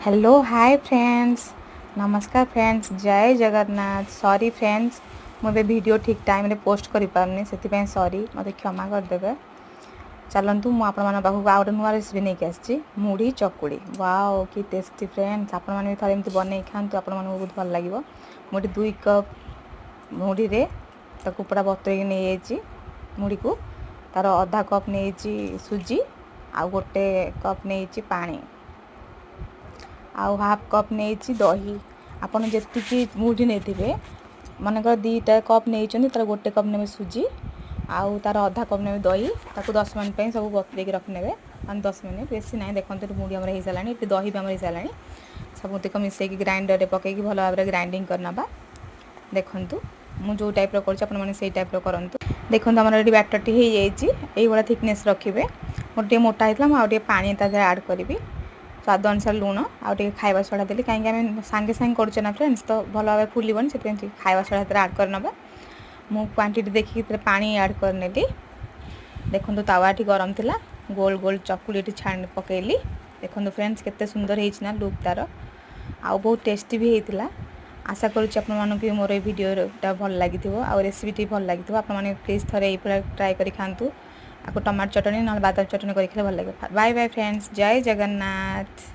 Hello hi friends नमस्कार friends जय Jagannath sorry friends मुझे वीडियो ठीक टाइम रे पोस्ट करि पारनी से सॉरी मत क्षमा करदेवे चलतु मुझे पाखक आउ गए नुआ रेसिपी नहीं आसी मुढ़ी चकुड़ी वाओ कि टेस्टी फ्रेंड्स आपण मैंने भी थोड़े बन खातु आपण बहुत भल लगे मुझे 2 कप मुढ़ी रे ताकू पूरा बतरई नहीं मुढ़ी को तार आधा कप नहीं सुजी आउ गोटे कप नहीं पानी आउ हाफ कप नहीं दही आपन जी मुढ़ी नहीं मनकर 2टा कप नहीं तार गोटे कप ने सुजी आउ तार आधा कप ने दही ताकू 10 मिनट सब बतरे रखने 10 मिनट बेसी ना देखते मुढ़ी आम हो सारा दही भी आम हो सारा सबूक मिसेक ग्राइंडर पकई भल भाव ग्राइंडिंग करना देखु मु जो टाइप कर टाइप करूँ देखो आम ये बैटरटी हो भाई थिकनेस रखिए मोटे मोटा होता मुझे पानी आड करी स्वाद अनुसार लुण आगे खावा सोडा देली कहीं सांगे सांगे करुचे ना फ्रेंड्स तो भल भाव फुलबन से खावा सोडा आड कर मु क्वांटिटी देखिए पानी आड करने देखो तावाटी गरम थिला गोल गोल चकुली छाण पकेली देखो फ्रेंड्स केते सुंदर होना लुक तार आउ बहुत टेस्टी भी होता आशा करूँ मोर ये वीडियोटा भल लगी आउ रेसिपी भल लगी आपने प्लीज थे ये ट्राए कर खातु आपको टमाटर चटनी ना बादाम चटनी कर भल लगे बाय बाय फ्रेंड्स जय जगन्नाथ।